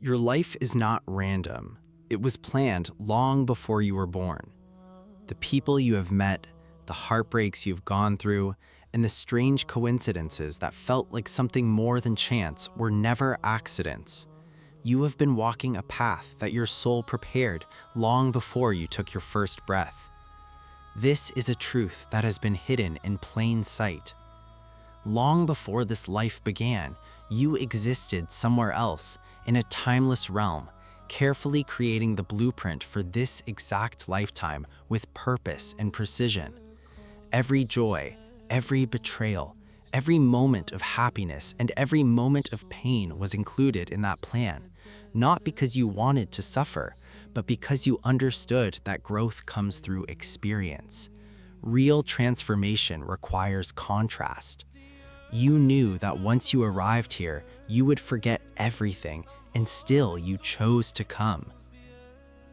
Your life is not random. It was planned long before you were born. The people you have met, the heartbreaks you've gone through, and the strange coincidences that felt like something more than chance were never accidents. You have been walking a path that your soul prepared long before you took your first breath. This is a truth that has been hidden in plain sight. Long before this life began, you existed somewhere else in a timeless realm, carefully creating the blueprint for this exact lifetime with purpose and precision. Every joy, every betrayal, every moment of happiness, and every moment of pain was included in that plan, not because you wanted to suffer, but because you understood that growth comes through experience. Real transformation requires contrast. You knew that once you arrived here, you would forget everything, and still you chose to come.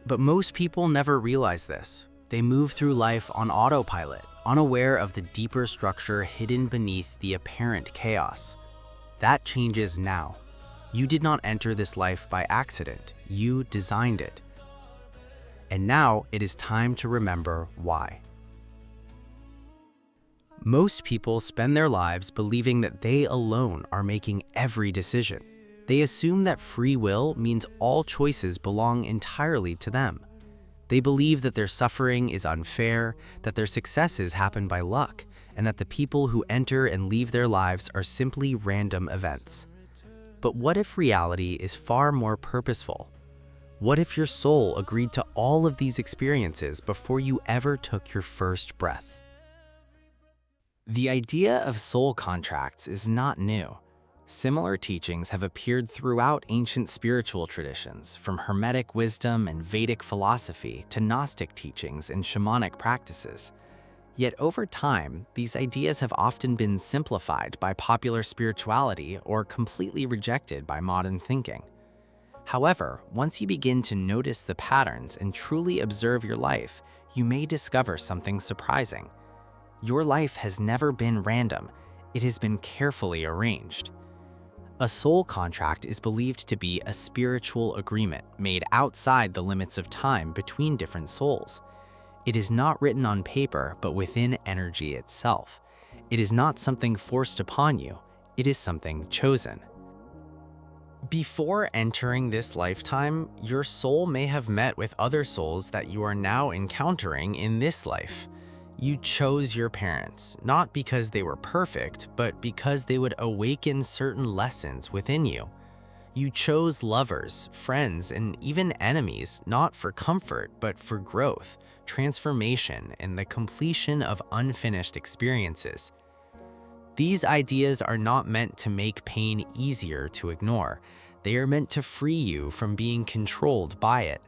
But most people never realize this. They move through life on autopilot, unaware of the deeper structure hidden beneath the apparent chaos. That changes now. You did not enter this life by accident. You designed it. And now it is time to remember why. Most people spend their lives believing that they alone are making every decision. They assume that free will means all choices belong entirely to them. They believe that their suffering is unfair, that their successes happen by luck, and that the people who enter and leave their lives are simply random events. But what if reality is far more purposeful? What if your soul agreed to all of these experiences before you ever took your first breath? The idea of soul contracts is not new. Similar teachings have appeared throughout ancient spiritual traditions, from Hermetic wisdom and Vedic philosophy to Gnostic teachings and shamanic practices. Yet over time, these ideas have often been simplified by popular spirituality or completely rejected by modern thinking. However, once you begin to notice the patterns and truly observe your life, you may discover something surprising. Your life has never been random. It has been carefully arranged. A soul contract is believed to be a spiritual agreement made outside the limits of time between different souls. It is not written on paper, but within energy itself. It is not something forced upon you. It is something chosen. Before entering this lifetime, your soul may have met with other souls that you are now encountering in this life. You chose your parents, not because they were perfect, but because they would awaken certain lessons within you. You chose lovers, friends, and even enemies, not for comfort, but for growth, transformation, and the completion of unfinished experiences. These ideas are not meant to make pain easier to ignore. They are meant to free you from being controlled by it.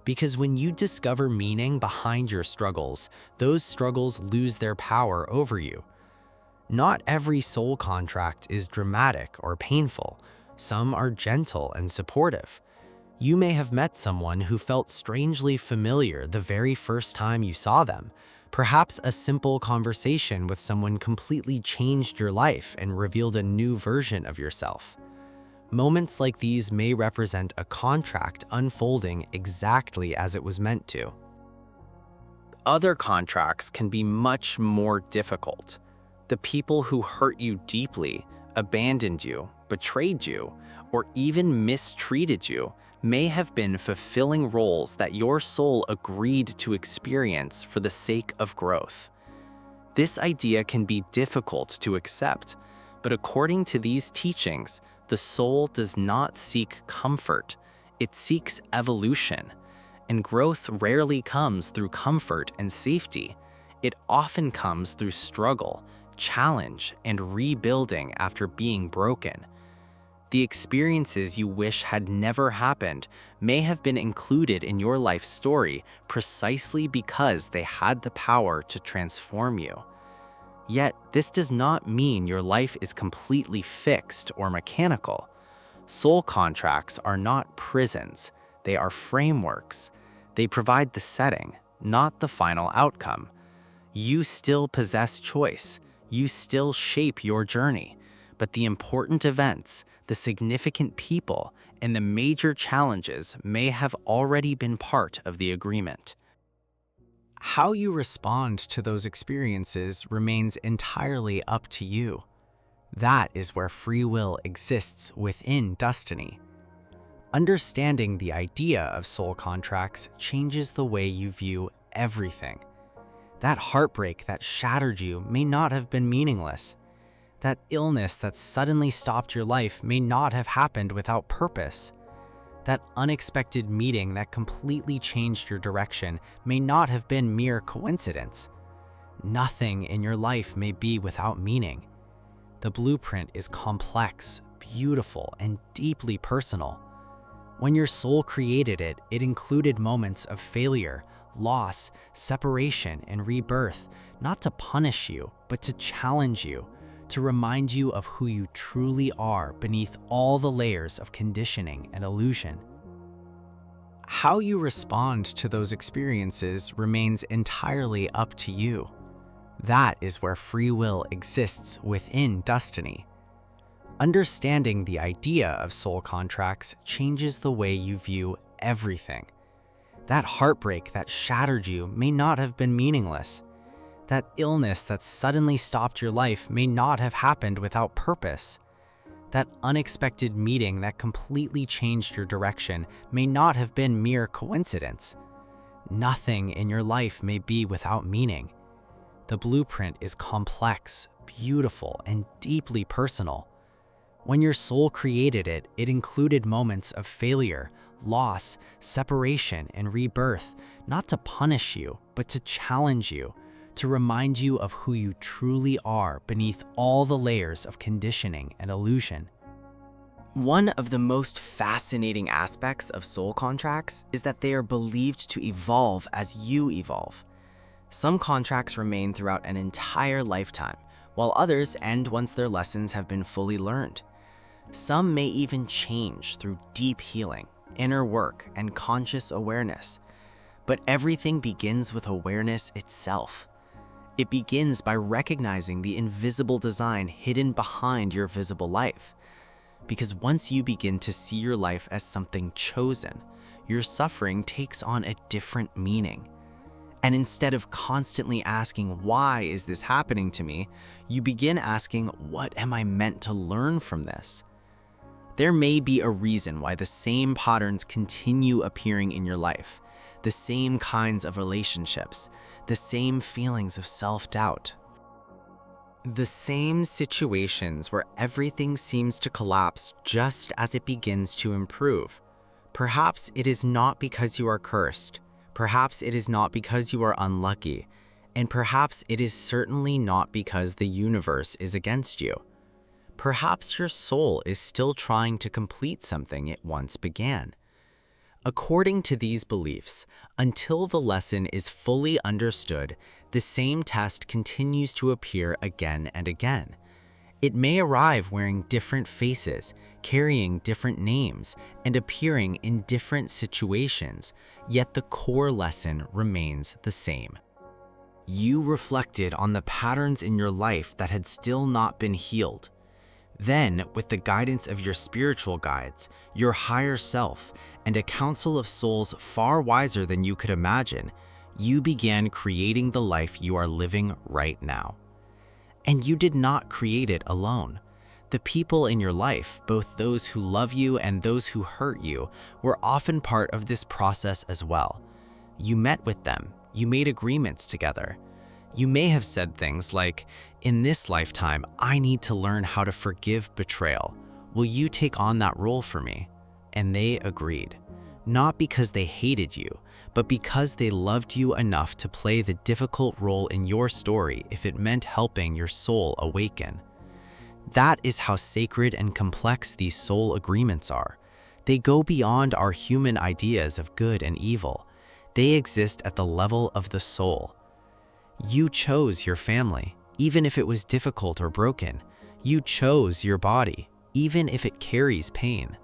Because when you discover meaning behind your struggles, those struggles lose their power over you. Not every soul contract is dramatic or painful. Some are gentle and supportive. You may have met someone who felt strangely familiar the very first time you saw them. Perhaps a simple conversation with someone completely changed your life and revealed a new version of yourself. Moments like these may represent a contract unfolding exactly as it was meant to. Other contracts can be much more difficult. The people who hurt you deeply, abandoned you, betrayed you, or even mistreated you may have been fulfilling roles that your soul agreed to experience for the sake of growth. This idea can be difficult to accept, but according to these teachings, the soul does not seek comfort, it seeks evolution. And growth rarely comes through comfort and safety. It often comes through struggle, challenge, and rebuilding after being broken. The experiences you wish had never happened may have been included in your life story precisely because they had the power to transform you. Yet, this does not mean your life is completely fixed or mechanical. Soul contracts are not prisons, they are frameworks. They provide the setting, not the final outcome. You still possess choice, you still shape your journey, but the important events, the significant people, and the major challenges may have already been part of the agreement. How you respond to those experiences remains entirely up to you. That is where free will exists within destiny. Understanding the idea of soul contracts changes the way you view everything. That heartbreak that shattered you may not have been meaningless. That illness that suddenly stopped your life may not have happened without purpose. That unexpected meeting that completely changed your direction may not have been mere coincidence. Nothing in your life may be without meaning. The blueprint is complex, beautiful, and deeply personal. When your soul created it, it included moments of failure, loss, separation, and rebirth, not to punish you, but to challenge you, to remind you of who you truly are beneath all the layers of conditioning and illusion. How you respond to those experiences remains entirely up to you. That is where free will exists within destiny. Understanding the idea of soul contracts changes the way you view everything. That heartbreak that shattered you may not have been meaningless. That illness that suddenly stopped your life may not have happened without purpose. That unexpected meeting that completely changed your direction may not have been mere coincidence. Nothing in your life may be without meaning. The blueprint is complex, beautiful, and deeply personal. When your soul created it, it included moments of failure, loss, separation, and rebirth, not to punish you, but to challenge you, to remind you of who you truly are beneath all the layers of conditioning and illusion. One of the most fascinating aspects of soul contracts is that they are believed to evolve as you evolve. Some contracts remain throughout an entire lifetime, while others end once their lessons have been fully learned. Some may even change through deep healing, inner work, and conscious awareness. But everything begins with awareness itself. It begins by recognizing the invisible design hidden behind your visible life. Because once you begin to see your life as something chosen, your suffering takes on a different meaning. And instead of constantly asking, why is this happening to me, you begin asking, what am I meant to learn from this? There may be a reason why the same patterns continue appearing in your life, the same kinds of relationships, the same feelings of self-doubt. The same situations where everything seems to collapse just as it begins to improve. Perhaps it is not because you are cursed. Perhaps it is not because you are unlucky. And perhaps it is certainly not because the universe is against you. Perhaps your soul is still trying to complete something it once began. According to these beliefs, until the lesson is fully understood, the same test continues to appear again and again. It may arrive wearing different faces, carrying different names, and appearing in different situations, yet the core lesson remains the same. You reflected on the patterns in your life that had still not been healed. Then, with the guidance of your spiritual guides, your higher self, and a council of souls far wiser than you could imagine, you began creating the life you are living right now. And you did not create it alone. The people in your life, both those who love you and those who hurt you, were often part of this process as well. You met with them, you made agreements together. You may have said things like, in this lifetime, I need to learn how to forgive betrayal. Will you take on that role for me? And they agreed. Not because they hated you, but because they loved you enough to play the difficult role in your story if it meant helping your soul awaken. That is how sacred and complex these soul agreements are. They go beyond our human ideas of good and evil. They exist at the level of the soul. You chose your family, even if it was difficult or broken. You chose your body, even if it carries pain.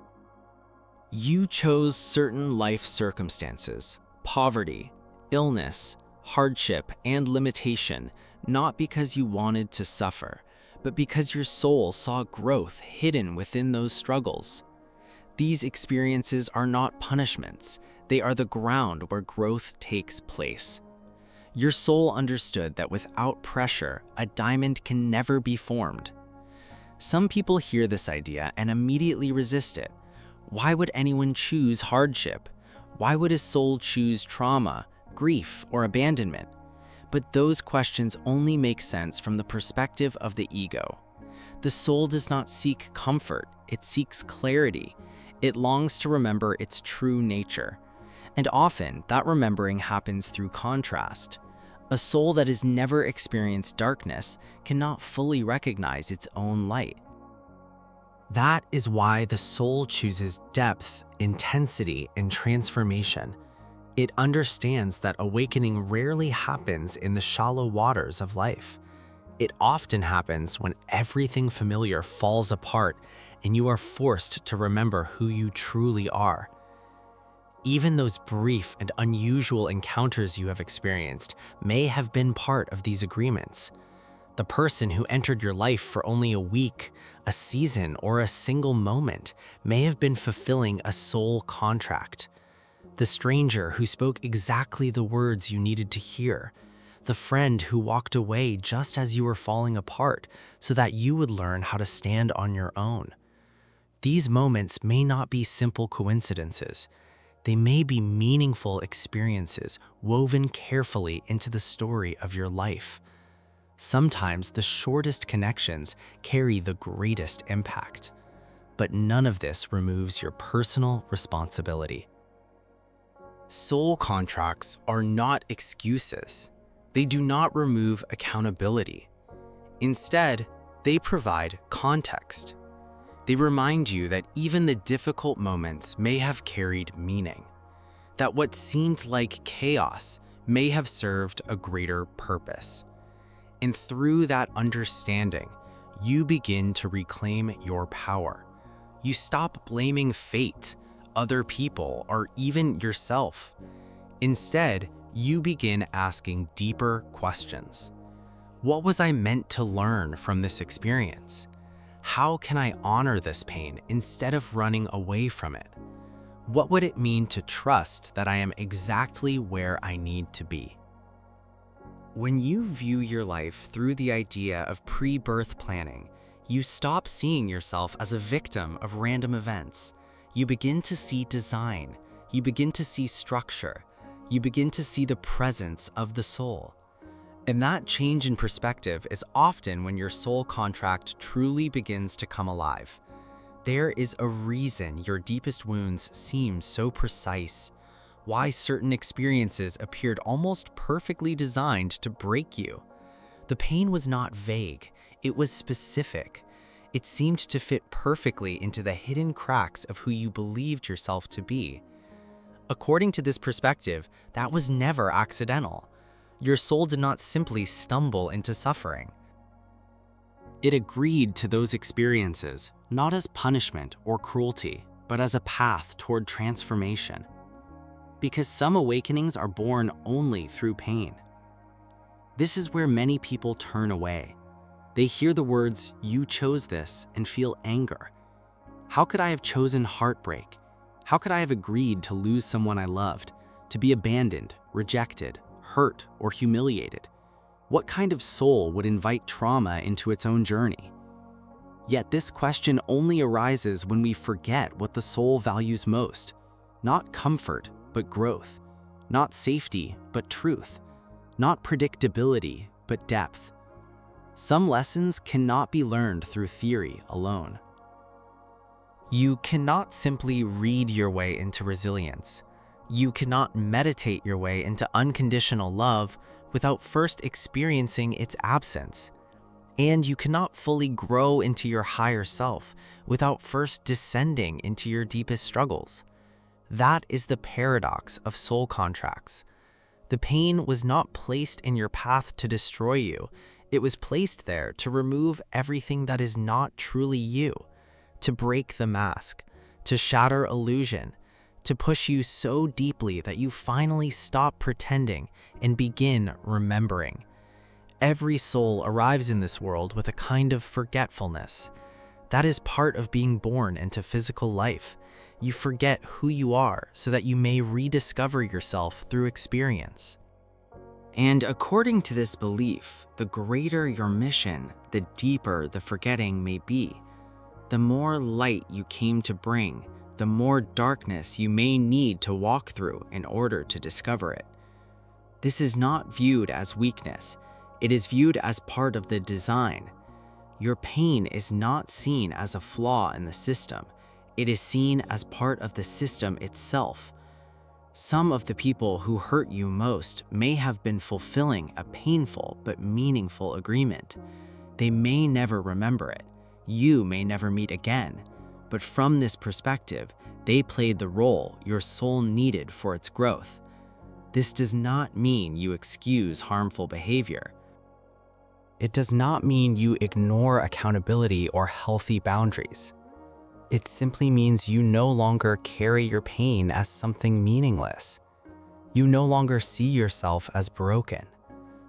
You chose certain life circumstances, poverty, illness, hardship, and limitation, not because you wanted to suffer, but because your soul saw growth hidden within those struggles. These experiences are not punishments. They are the ground where growth takes place. Your soul understood that without pressure, a diamond can never be formed. Some people hear this idea and immediately resist it. Why would anyone choose hardship? Why would a soul choose trauma, grief, or abandonment? But those questions only make sense from the perspective of the ego. The soul does not seek comfort, it seeks clarity. It longs to remember its true nature. And often, that remembering happens through contrast. A soul that has never experienced darkness cannot fully recognize its own light. That is why the soul chooses depth, intensity, and transformation. It understands that awakening rarely happens in the shallow waters of life. It often happens when everything familiar falls apart and you are forced to remember who you truly are. Even those brief and unusual encounters you have experienced may have been part of these agreements. The person who entered your life for only a week, a season, or a single moment may have been fulfilling a soul contract. The stranger who spoke exactly the words you needed to hear. The friend who walked away just as you were falling apart so that you would learn how to stand on your own. These moments may not be simple coincidences. They may be meaningful experiences woven carefully into the story of your life. Sometimes the shortest connections carry the greatest impact. But none of this removes your personal responsibility. Soul contracts are not excuses. They do not remove accountability. Instead, they provide context. They remind you that even the difficult moments may have carried meaning, that what seemed like chaos may have served a greater purpose. And through that understanding, you begin to reclaim your power. You stop blaming fate, other people, or even yourself. Instead, you begin asking deeper questions. What was I meant to learn from this experience? How can I honor this pain instead of running away from it? What would it mean to trust that I am exactly where I need to be? When you view your life through the idea of pre-birth planning, you stop seeing yourself as a victim of random events. You begin to see design. You begin to see structure. You begin to see the presence of the soul. And that change in perspective is often when your soul contract truly begins to come alive. There is a reason your deepest wounds seem so precise, why certain experiences appeared almost perfectly designed to break you. The pain was not vague, it was specific. It seemed to fit perfectly into the hidden cracks of who you believed yourself to be. According to this perspective, that was never accidental. Your soul did not simply stumble into suffering. It agreed to those experiences, not as punishment or cruelty, but as a path toward transformation. Because some awakenings are born only through pain. This is where many people turn away. They hear the words, "You chose this," and feel anger. How could I have chosen heartbreak? How could I have agreed to lose someone I loved, to be abandoned, rejected, hurt, or humiliated? What kind of soul would invite trauma into its own journey? Yet this question only arises when we forget what the soul values most. Not comfort, but growth. Not safety, but truth. Not predictability, but depth. Some lessons cannot be learned through theory alone. You cannot simply read your way into resilience. You cannot meditate your way into unconditional love without first experiencing its absence. And you cannot fully grow into your higher self without first descending into your deepest struggles. That is the paradox of soul contracts. The pain was not placed in your path to destroy you. It was placed there to remove everything that is not truly you, to break the mask, to shatter illusion, to push you so deeply that you finally stop pretending and begin remembering. Every soul arrives in this world with a kind of forgetfulness. That is part of being born into physical life. You forget who you are so that you may rediscover yourself through experience. And according to this belief, the greater your mission, the deeper the forgetting may be. The more light you came to bring, the more darkness you may need to walk through in order to discover it. This is not viewed as weakness. It is viewed as part of the design. Your pain is not seen as a flaw in the system. It is seen as part of the system itself. Some of the people who hurt you most may have been fulfilling a painful but meaningful agreement. They may never remember it. You may never meet again. But from this perspective, they played the role your soul needed for its growth. This does not mean you excuse harmful behavior. It does not mean you ignore accountability or healthy boundaries. It simply means you no longer carry your pain as something meaningless. You no longer see yourself as broken.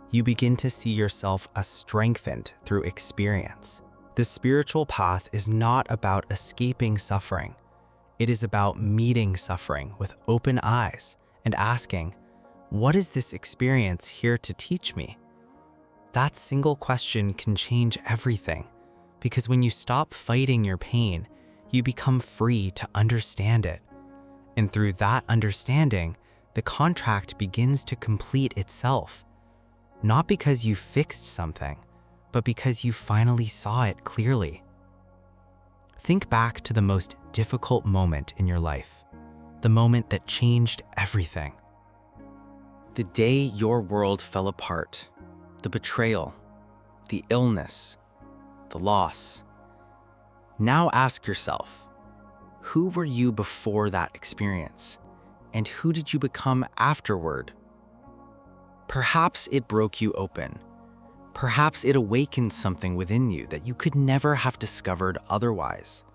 You begin to see yourself as strengthened through experience. The spiritual path is not about escaping suffering. It is about meeting suffering with open eyes and asking, what is this experience here to teach me? That single question can change everything, because when you stop fighting your pain, you become free to understand it. And through that understanding, the contract begins to complete itself. Not because you fixed something, but because you finally saw it clearly. Think back to the most difficult moment in your life, the moment that changed everything. The day your world fell apart, the betrayal, the illness, the loss. Now ask yourself, who were you before that experience? And who did you become afterward? Perhaps it broke you open. Perhaps it awakened something within you that you could never have discovered otherwise.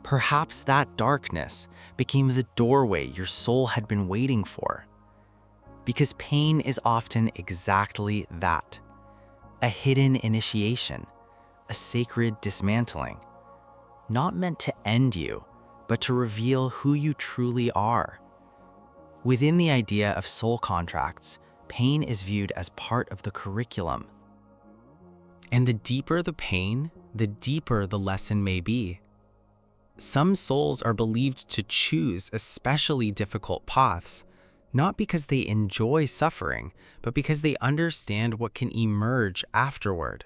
Perhaps that darkness became the doorway your soul had been waiting for. Because pain is often exactly that. A hidden initiation, a sacred dismantling. Not meant to end you, but to reveal who you truly are. Within the idea of soul contracts, pain is viewed as part of the curriculum. And the deeper the pain, the deeper the lesson may be. Some souls are believed to choose especially difficult paths, not because they enjoy suffering, but because they understand what can emerge afterward.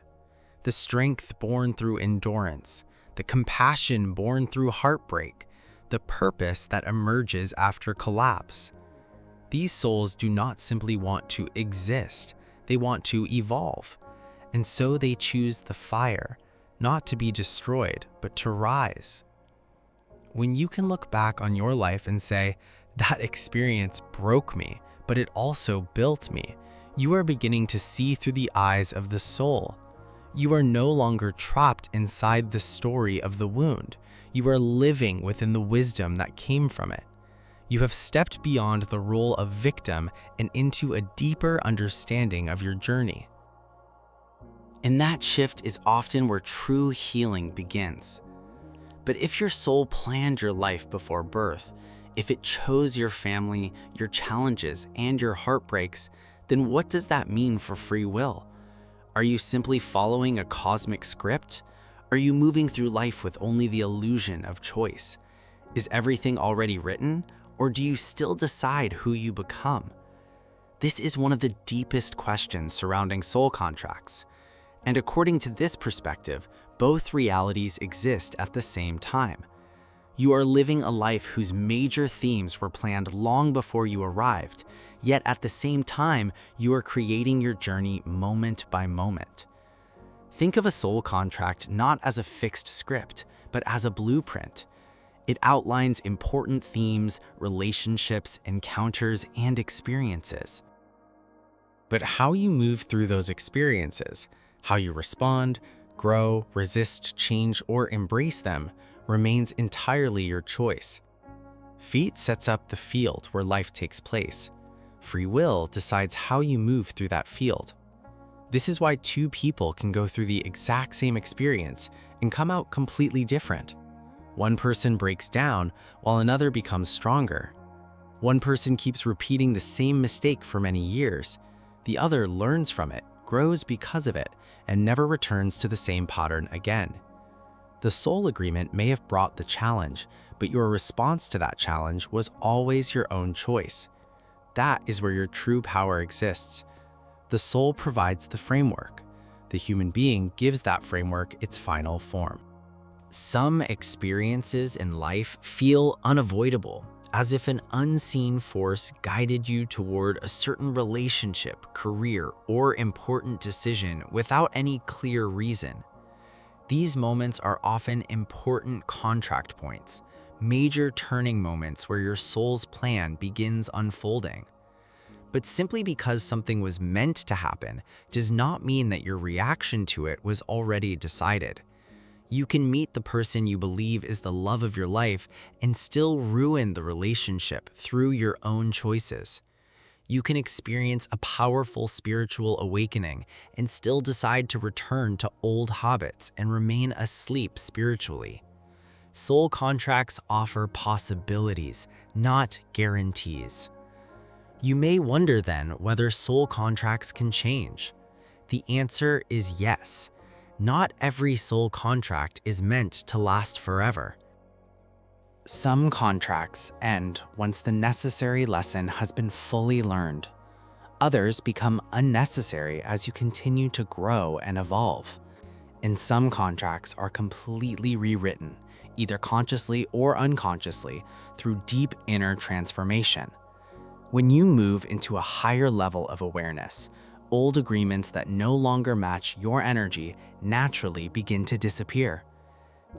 The strength born through endurance, the compassion born through heartbreak, the purpose that emerges after collapse. These souls do not simply want to exist, they want to evolve. And so they choose the fire, not to be destroyed, but to rise. When you can look back on your life and say, that experience broke me, but it also built me, you are beginning to see through the eyes of the soul. You are no longer trapped inside the story of the wound. You are living within the wisdom that came from it. You have stepped beyond the role of victim and into a deeper understanding of your journey. And that shift is often where true healing begins. But if your soul planned your life before birth, if it chose your family, your challenges, and your heartbreaks, then what does that mean for free will? Are you simply following a cosmic script? Are you moving through life with only the illusion of choice? Is everything already written, or do you still decide who you become? This is one of the deepest questions surrounding soul contracts. And according to this perspective, both realities exist at the same time. You are living a life whose major themes were planned long before you arrived, yet at the same time, you are creating your journey moment by moment. Think of a soul contract not as a fixed script, but as a blueprint. It outlines important themes, relationships, encounters, and experiences. But how you move through those experiences, how you respond, grow, resist, change, or embrace them, remains entirely your choice. Fate sets up the field where life takes place. Free will decides how you move through that field. This is why two people can go through the exact same experience and come out completely different. One person breaks down while another becomes stronger. One person keeps repeating the same mistake for many years. The other learns from it, grows because of it, and never returns to the same pattern again. The soul agreement may have brought the challenge, but your response to that challenge was always your own choice. That is where your true power exists. The soul provides the framework. The human being gives that framework its final form. Some experiences in life feel unavoidable, as if an unseen force guided you toward a certain relationship, career, or important decision without any clear reason. These moments are often important contract points, major turning moments where your soul's plan begins unfolding. But simply because something was meant to happen does not mean that your reaction to it was already decided. You can meet the person you believe is the love of your life and still ruin the relationship through your own choices. You can experience a powerful spiritual awakening and still decide to return to old habits and remain asleep spiritually. Soul contracts offer possibilities, not guarantees. You may wonder then whether soul contracts can change. The answer is yes. Not every soul contract is meant to last forever. Some contracts end once the necessary lesson has been fully learned. Others become unnecessary as you continue to grow and evolve. And some contracts are completely rewritten, either consciously or unconsciously, through deep inner transformation. When you move into a higher level of awareness, old agreements that no longer match your energy naturally begin to disappear.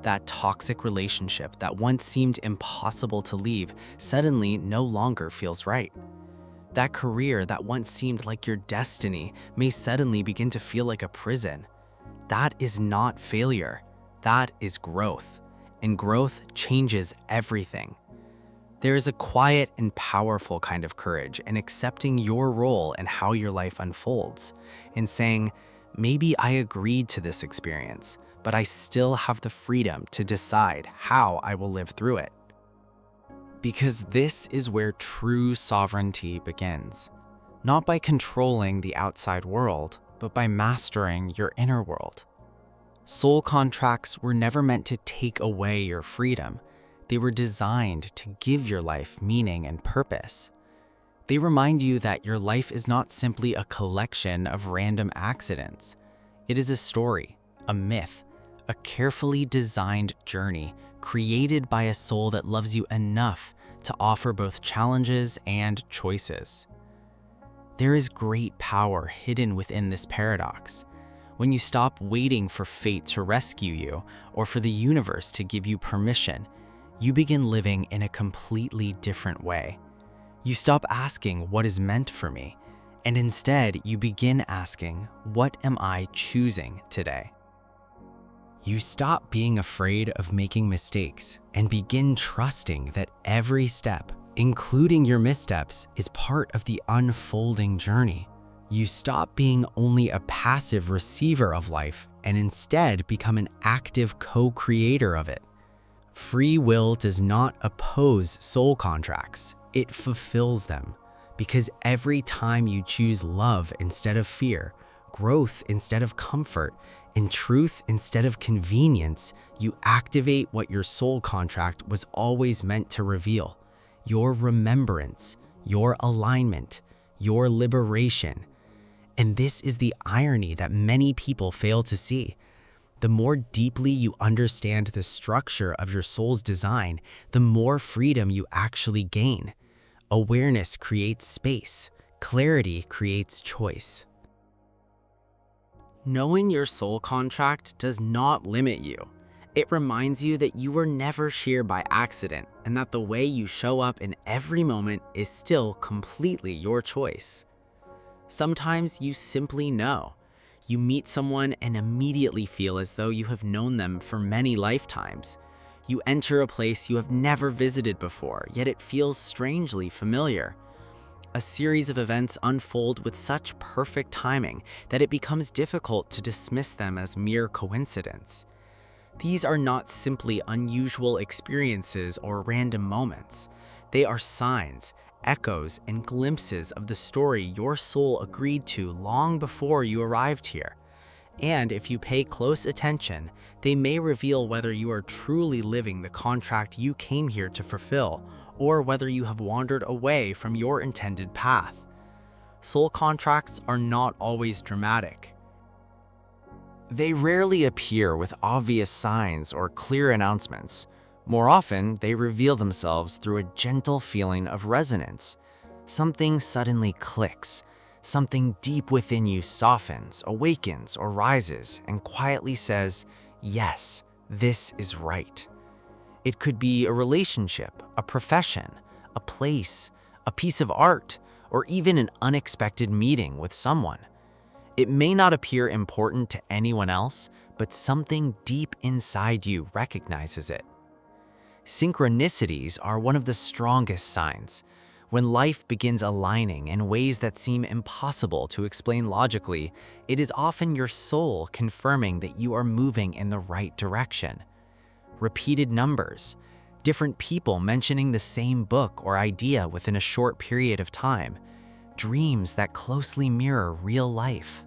That toxic relationship that once seemed impossible to leave suddenly no longer feels right. That career that once seemed like your destiny may suddenly begin to feel like a prison. That is not failure. That is growth. And growth changes everything. There is a quiet and powerful kind of courage in accepting your role and how your life unfolds, in saying, maybe I agreed to this experience, but I still have the freedom to decide how I will live through it. Because this is where true sovereignty begins, not by controlling the outside world, but by mastering your inner world. Soul contracts were never meant to take away your freedom. They were designed to give your life meaning and purpose. They remind you that your life is not simply a collection of random accidents. It is a story, a myth, a carefully designed journey created by a soul that loves you enough to offer both challenges and choices. There is great power hidden within this paradox. When you stop waiting for fate to rescue you or for the universe to give you permission, you begin living in a completely different way. You stop asking, what is meant for me? And instead, you begin asking, what am I choosing today? You stop being afraid of making mistakes and begin trusting that every step, including your missteps, is part of the unfolding journey. You stop being only a passive receiver of life and instead become an active co-creator of it. Free will does not oppose soul contracts, it fulfills them. Because every time you choose love instead of fear, growth instead of comfort, and truth instead of convenience, you activate what your soul contract was always meant to reveal: your remembrance, your alignment, your liberation. And this is the irony that many people fail to see. The more deeply you understand the structure of your soul's design, the more freedom you actually gain. Awareness creates space. Clarity creates choice. Knowing your soul contract does not limit you. It reminds you that you were never here by accident and that the way you show up in every moment is still completely your choice. Sometimes you simply know. You meet someone and immediately feel as though you have known them for many lifetimes. You enter a place you have never visited before, yet it feels strangely familiar. A series of events unfold with such perfect timing that it becomes difficult to dismiss them as mere coincidence. These are not simply unusual experiences or random moments. They are signs, echoes, and glimpses of the story your soul agreed to long before you arrived here. And if you pay close attention, they may reveal whether you are truly living the contract you came here to fulfill, or whether you have wandered away from your intended path. Soul contracts are not always dramatic. They rarely appear with obvious signs or clear announcements. More often, they reveal themselves through a gentle feeling of resonance. Something suddenly clicks. Something deep within you softens, awakens, or rises and quietly says, yes, this is right. It could be a relationship, a profession, a place, a piece of art, or even an unexpected meeting with someone. It may not appear important to anyone else, but something deep inside you recognizes it. Synchronicities are one of the strongest signs. When life begins aligning in ways that seem impossible to explain logically, it is often your soul confirming that you are moving in the right direction. Repeated numbers, different people mentioning the same book or idea within a short period of time, dreams that closely mirror real life.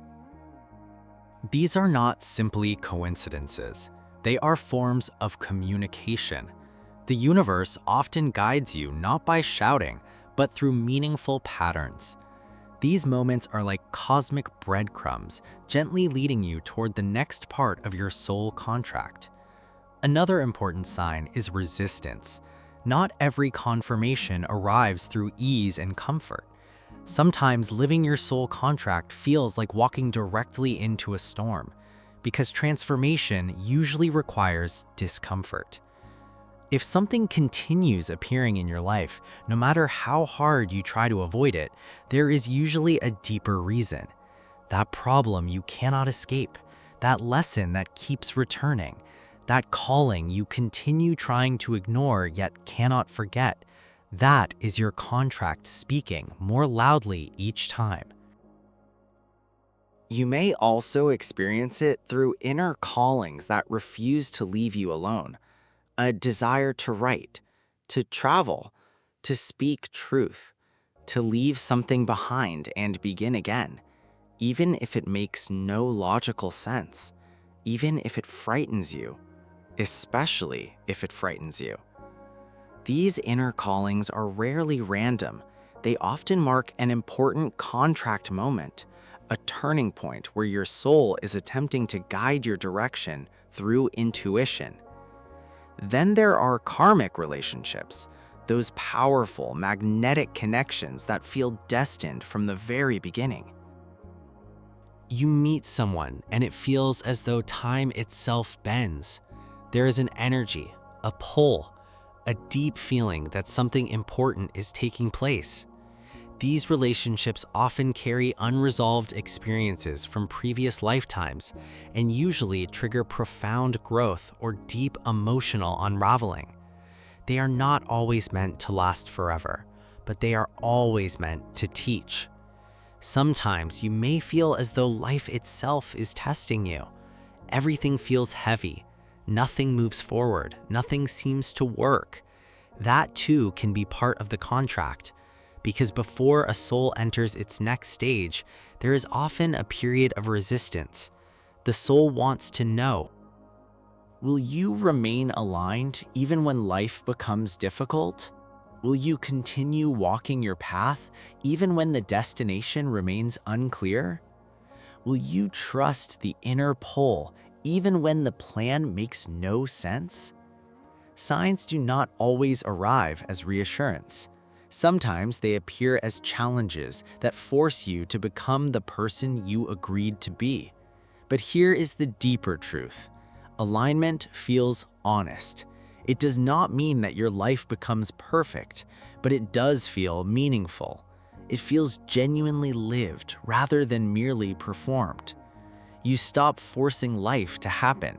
These are not simply coincidences. They are forms of communication. The universe often guides you not by shouting, but through meaningful patterns. These moments are like cosmic breadcrumbs, gently leading you toward the next part of your soul contract. Another important sign is resistance. Not every confirmation arrives through ease and comfort. Sometimes living your soul contract feels like walking directly into a storm, because transformation usually requires discomfort. If something continues appearing in your life, no matter how hard you try to avoid it, there is usually a deeper reason. That problem you cannot escape, that lesson that keeps returning, that calling you continue trying to ignore yet cannot forget, that is your contract speaking more loudly each time. You may also experience it through inner callings that refuse to leave you alone. A desire to write, to travel, to speak truth, to leave something behind and begin again, even if it makes no logical sense, even if it frightens you, especially if it frightens you. These inner callings are rarely random. They often mark an important contract moment, a turning point where your soul is attempting to guide your direction through intuition. Then there are karmic relationships, those powerful, magnetic connections that feel destined from the very beginning. You meet someone and it feels as though time itself bends. There is an energy, a pull, a deep feeling that something important is taking place. These relationships often carry unresolved experiences from previous lifetimes and usually trigger profound growth or deep emotional unraveling. They are not always meant to last forever, but they are always meant to teach. Sometimes you may feel as though life itself is testing you. Everything feels heavy. Nothing moves forward. Nothing seems to work. That too can be part of the contract. Because before a soul enters its next stage, there is often a period of resistance. The soul wants to know, will you remain aligned even when life becomes difficult? Will you continue walking your path even when the destination remains unclear? Will you trust the inner pull even when the plan makes no sense? Signs do not always arrive as reassurance. Sometimes they appear as challenges that force you to become the person you agreed to be. But here is the deeper truth. Alignment feels honest. It does not mean that your life becomes perfect, but it does feel meaningful. It feels genuinely lived rather than merely performed. You stop forcing life to happen.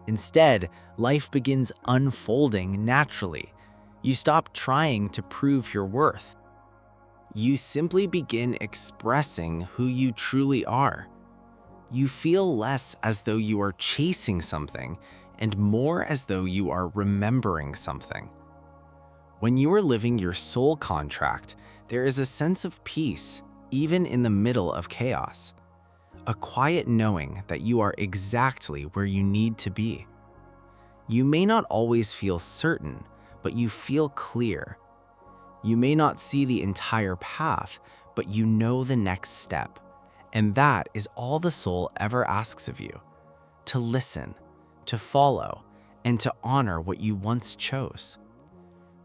Instead, life begins unfolding naturally. You stop trying to prove your worth. You simply begin expressing who you truly are. You feel less as though you are chasing something and more as though you are remembering something. When you are living your soul contract, there is a sense of peace, even in the middle of chaos. A quiet knowing that you are exactly where you need to be. You may not always feel certain, but you feel clear. You may not see the entire path, but you know the next step. And that is all the soul ever asks of you: to listen, to follow, and to honor what you once chose.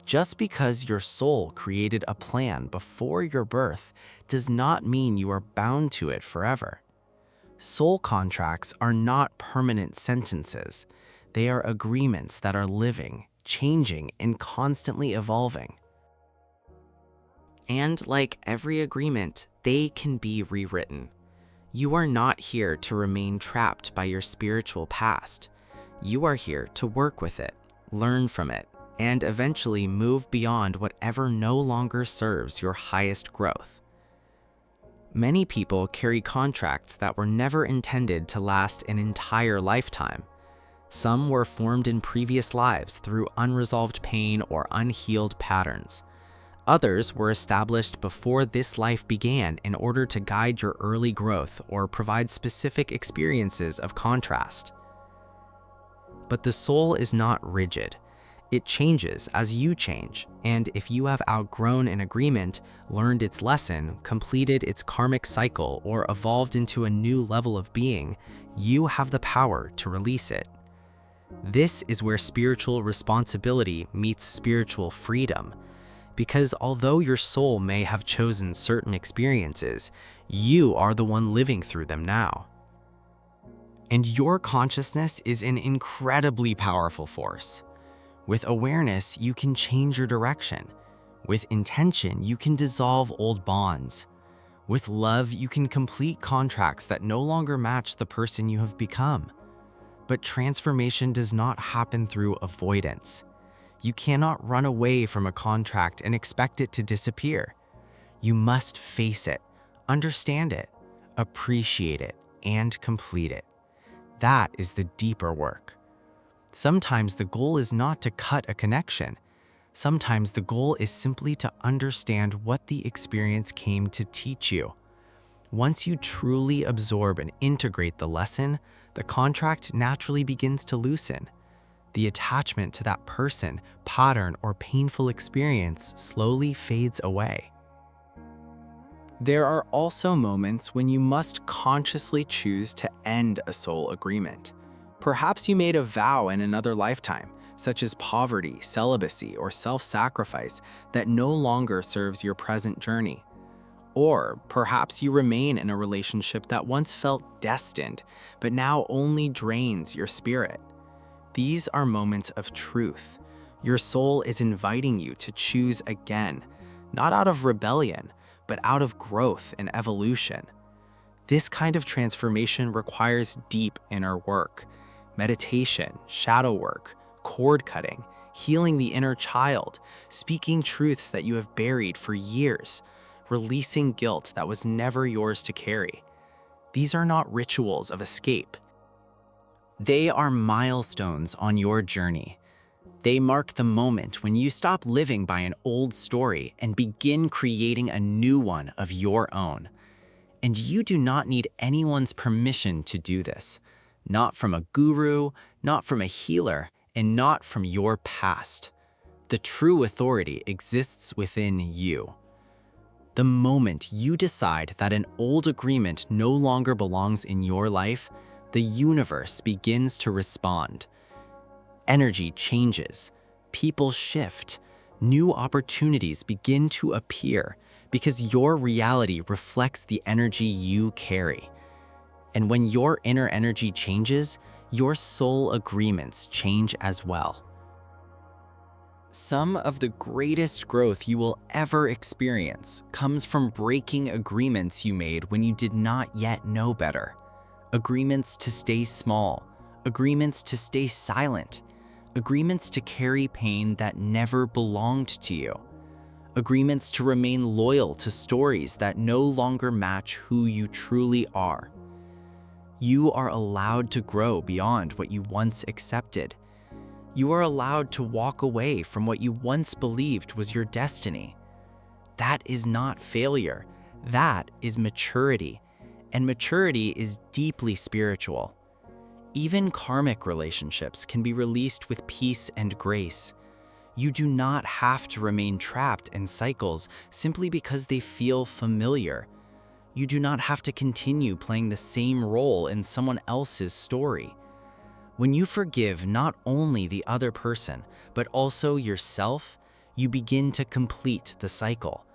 Just because your soul created a plan before your birth does not mean you are bound to it forever. Soul contracts are not permanent sentences. They are agreements that are living, changing, and constantly evolving. And like every agreement, they can be rewritten. You are not here to remain trapped by your spiritual past. You are here to work with it, learn from it, and eventually move beyond whatever no longer serves your highest growth. Many people carry contracts that were never intended to last an entire lifetime. Some were formed in previous lives through unresolved pain or unhealed patterns. Others were established before this life began in order to guide your early growth or provide specific experiences of contrast. But the soul is not rigid. It changes as you change, and if you have outgrown an agreement, learned its lesson, completed its karmic cycle, or evolved into a new level of being, you have the power to release it. This is where spiritual responsibility meets spiritual freedom, because although your soul may have chosen certain experiences, you are the one living through them now. And your consciousness is an incredibly powerful force. With awareness, you can change your direction. With intention, you can dissolve old bonds. With love, you can complete contracts that no longer match the person you have become. But transformation does not happen through avoidance. You cannot run away from a contract and expect it to disappear. You must face it, understand it, appreciate it, and complete it. That is the deeper work. Sometimes the goal is not to cut a connection. Sometimes the goal is simply to understand what the experience came to teach you. Once you truly absorb and integrate the lesson, the contract naturally begins to loosen. The attachment to that person, pattern, or painful experience slowly fades away. There are also moments when you must consciously choose to end a soul agreement. Perhaps you made a vow in another lifetime, such as poverty, celibacy, or self-sacrifice, that no longer serves your present journey. Or perhaps you remain in a relationship that once felt destined, but now only drains your spirit. These are moments of truth. Your soul is inviting you to choose again, not out of rebellion, but out of growth and evolution. This kind of transformation requires deep inner work. Meditation, shadow work, cord cutting, healing the inner child, speaking truths that you have buried for years, releasing guilt that was never yours to carry. These are not rituals of escape. They are milestones on your journey. They mark the moment when you stop living by an old story and begin creating a new one of your own. And you do not need anyone's permission to do this. Not from a guru, not from a healer, and not from your past. The true authority exists within you. The moment you decide that an old agreement no longer belongs in your life, the universe begins to respond. Energy changes, people shift, new opportunities begin to appear because your reality reflects the energy you carry. And when your inner energy changes, your soul agreements change as well. Some of the greatest growth you will ever experience comes from breaking agreements you made when you did not yet know better. Agreements to stay small, agreements to stay silent, agreements to carry pain that never belonged to you, agreements to remain loyal to stories that no longer match who you truly are. You are allowed to grow beyond what you once accepted. You are allowed to walk away from what you once believed was your destiny. That is not failure. That is maturity. And maturity is deeply spiritual. Even karmic relationships can be released with peace and grace. You do not have to remain trapped in cycles simply because they feel familiar. You do not have to continue playing the same role in someone else's story. When you forgive not only the other person, but also yourself, you begin to complete the cycle.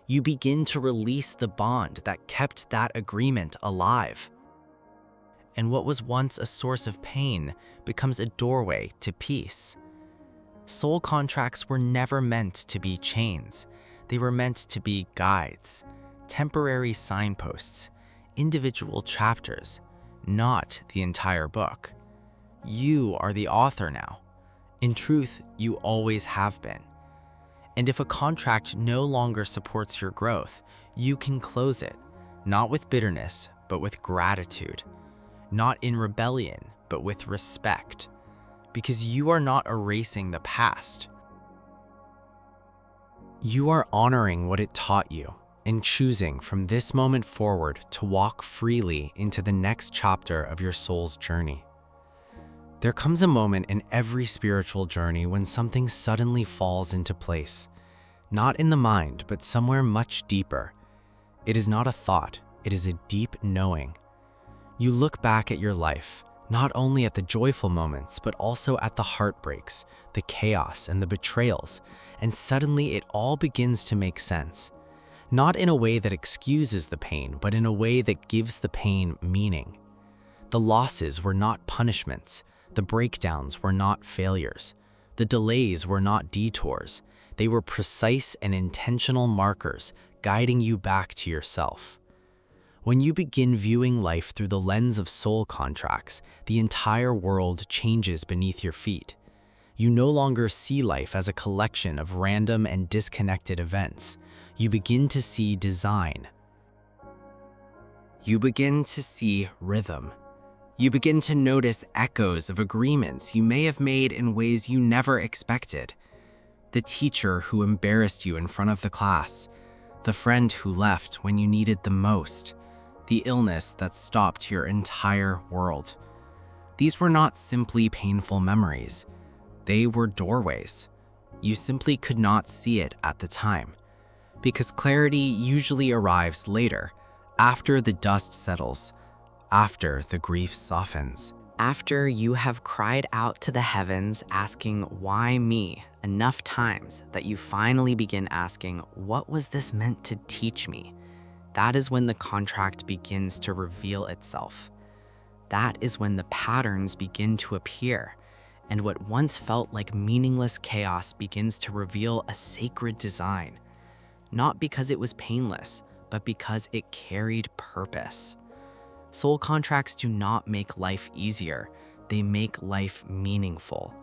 You begin to release the bond that kept that agreement alive. And what was once a source of pain becomes a doorway to peace. Soul contracts were never meant to be chains. They were meant to be guides, temporary signposts, individual chapters, not the entire book. You are the author now. In truth, you always have been. And if a contract no longer supports your growth, you can close it, not with bitterness, but with gratitude. Not in rebellion, but with respect. Because you are not erasing the past. You are honoring what it taught you and choosing from this moment forward to walk freely into the next chapter of your soul's journey. There comes a moment in every spiritual journey when something suddenly falls into place. Not in the mind, but somewhere much deeper. It is not a thought, it is a deep knowing. You look back at your life, not only at the joyful moments, but also at the heartbreaks, the chaos, and the betrayals, and suddenly it all begins to make sense. Not in a way that excuses the pain, but in a way that gives the pain meaning. The losses were not punishments. The breakdowns were not failures. The delays were not detours. They were precise and intentional markers guiding you back to yourself. When you begin viewing life through the lens of soul contracts, the entire world changes beneath your feet. You no longer see life as a collection of random and disconnected events. You begin to see design. You begin to see rhythm. You begin to notice echoes of agreements you may have made in ways you never expected. The teacher who embarrassed you in front of the class. The friend who left when you needed them most. The illness that stopped your entire world. These were not simply painful memories. They were doorways. You simply could not see it at the time. Because clarity usually arrives later, after the dust settles. After the grief softens. After you have cried out to the heavens asking, "Why me?" enough times that you finally begin asking, "What was this meant to teach me?" That is when the contract begins to reveal itself. That is when the patterns begin to appear, and what once felt like meaningless chaos begins to reveal a sacred design. Not because it was painless, but because it carried purpose. Soul contracts do not make life easier, they make life meaningful.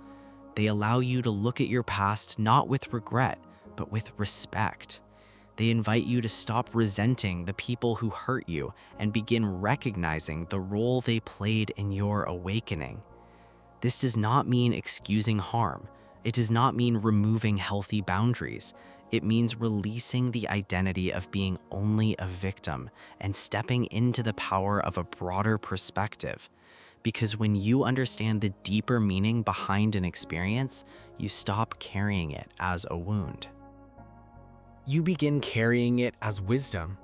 They allow you to look at your past not with regret, but with respect. They invite you to stop resenting the people who hurt you and begin recognizing the role they played in your awakening. This does not mean excusing harm. It does not mean removing healthy boundaries. It means releasing the identity of being only a victim and stepping into the power of a broader perspective. Because when you understand the deeper meaning behind an experience, you stop carrying it as a wound. You begin carrying it as wisdom,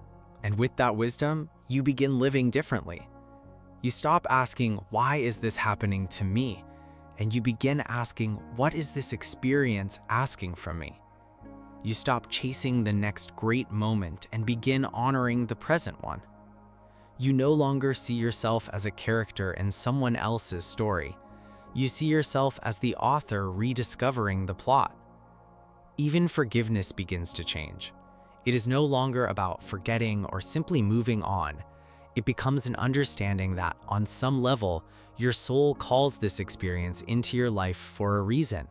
and with that wisdom, you begin living differently. You stop asking, "Why is this happening to me?" And you begin asking, "What is this experience asking from me?" You stop chasing the next great moment and begin honoring the present one. You no longer see yourself as a character in someone else's story. You see yourself as the author rediscovering the plot. Even forgiveness begins to change. It is no longer about forgetting or simply moving on. It becomes an understanding that, on some level, your soul calls this experience into your life for a reason.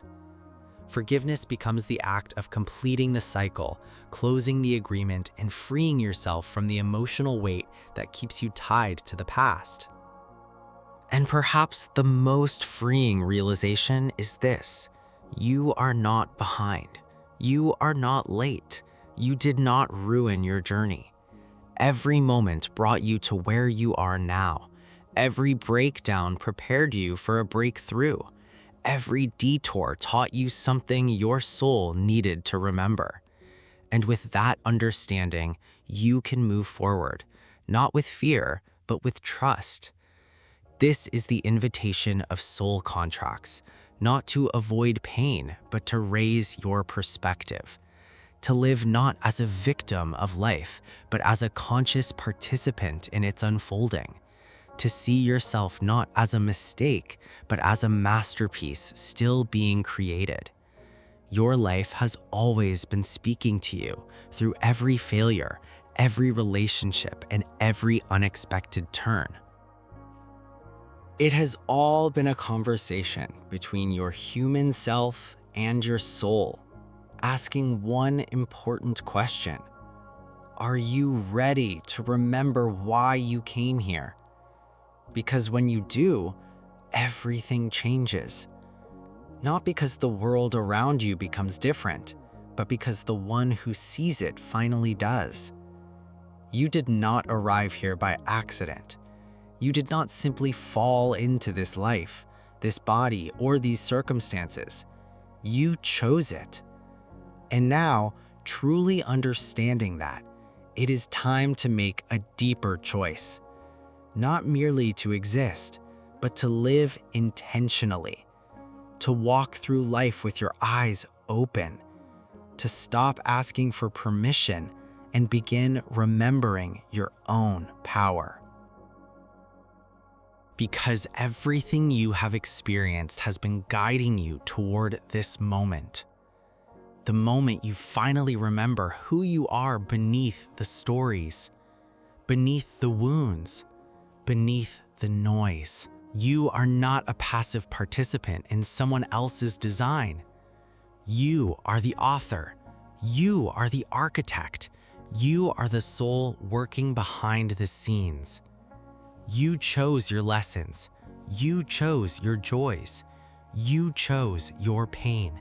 Forgiveness becomes the act of completing the cycle, closing the agreement, and freeing yourself from the emotional weight that keeps you tied to the past. And perhaps the most freeing realization is this: you are not behind. You are not late. You did not ruin your journey. Every moment brought you to where you are now. Every breakdown prepared you for a breakthrough. Every detour taught you something your soul needed to remember. And with that understanding, you can move forward, not with fear, but with trust. This is the invitation of soul contracts, not to avoid pain, but to raise your perspective. To live not as a victim of life, but as a conscious participant in its unfolding. To see yourself not as a mistake, but as a masterpiece still being created. Your life has always been speaking to you through every failure, every relationship, and every unexpected turn. It has all been a conversation between your human self and your soul, asking one important question. Are you ready to remember why you came here? Because when you do, everything changes. Not because the world around you becomes different, but because the one who sees it finally does. You did not arrive here by accident. You did not simply fall into this life, this body, or these circumstances. You chose it. And now, truly understanding that, it is time to make a deeper choice. Not merely to exist, but to live intentionally. To walk through life with your eyes open. To stop asking for permission and begin remembering your own power. Because everything you have experienced has been guiding you toward this moment. The moment you finally remember who you are beneath the stories, beneath the wounds, beneath the noise. You are not a passive participant in someone else's design. You are the author. You are the architect. You are the soul working behind the scenes. You chose your lessons. You chose your joys. You chose your pain.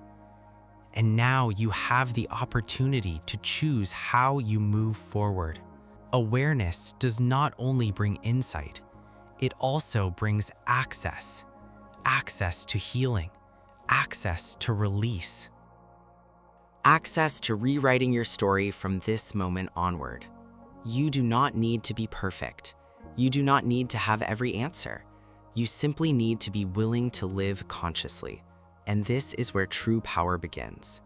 And now you have the opportunity to choose how you move forward. Awareness does not only bring insight, it also brings access. Access to healing. Access to release. Access to rewriting your story from this moment onward. You do not need to be perfect. You do not need to have every answer. You simply need to be willing to live consciously. And this is where true power begins.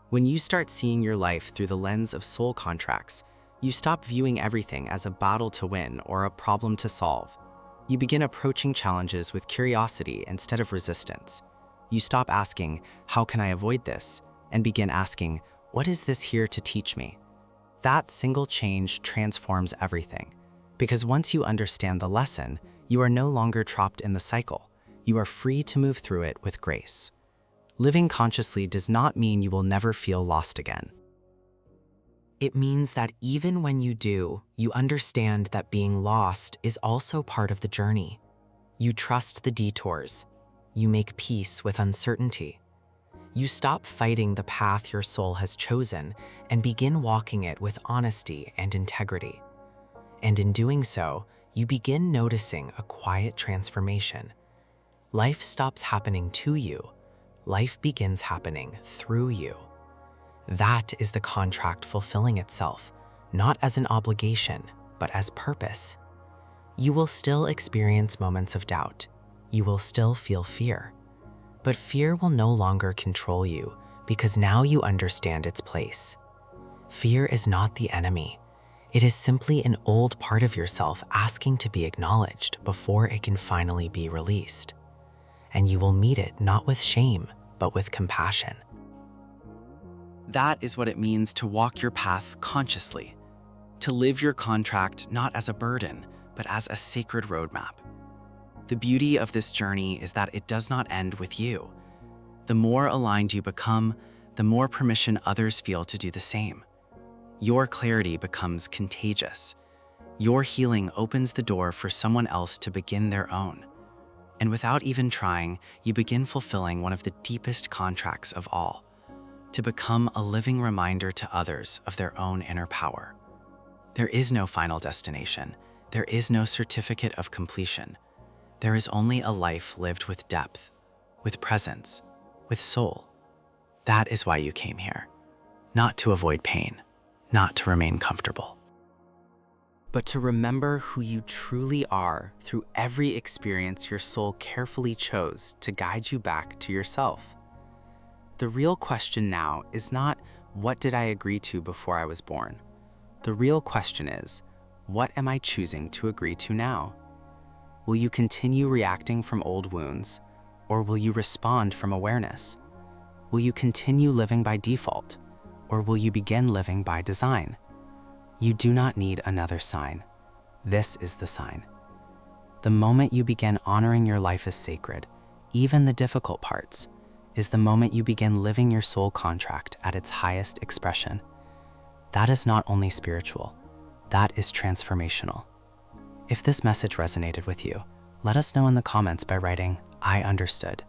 When you start seeing your life through the lens of soul contracts, you stop viewing everything as a battle to win or a problem to solve. You begin approaching challenges with curiosity instead of resistance. You stop asking, how can I avoid this? And begin asking, what is this here to teach me? That single change transforms everything. Because once you understand the lesson, you are no longer trapped in the cycle. You are free to move through it with grace. Living consciously does not mean you will never feel lost again. It means that even when you do, you understand that being lost is also part of the journey. You trust the detours. You make peace with uncertainty. You stop fighting the path your soul has chosen and begin walking it with honesty and integrity. And in doing so, you begin noticing a quiet transformation. Life stops happening to you. Life begins happening through you. That is the contract fulfilling itself, not as an obligation, but as purpose. You will still experience moments of doubt. You will still feel fear. But fear will no longer control you because now you understand its place. Fear is not the enemy. It is simply an old part of yourself asking to be acknowledged before it can finally be released. And you will meet it not with shame, but with compassion. That is what it means to walk your path consciously, to live your contract not as a burden, but as a sacred roadmap. The beauty of this journey is that it does not end with you. The more aligned you become, the more permission others feel to do the same. Your clarity becomes contagious. Your healing opens the door for someone else to begin their own. And without even trying, you begin fulfilling one of the deepest contracts of all, to become a living reminder to others of their own inner power. There is no final destination. There is no certificate of completion. There is only a life lived with depth, with presence, with soul. That is why you came here. Not to avoid pain, not to remain comfortable, but to remember who you truly are through every experience your soul carefully chose to guide you back to yourself. The real question now is not, what did I agree to before I was born? The real question is, what am I choosing to agree to now? Will you continue reacting from old wounds, or will you respond from awareness? Will you continue living by default, or will you begin living by design? You do not need another sign. This is the sign. The moment you begin honoring your life as sacred, even the difficult parts, is the moment you begin living your soul contract at its highest expression. That is not only spiritual, that is transformational. If this message resonated with you, let us know in the comments by writing, "I understood."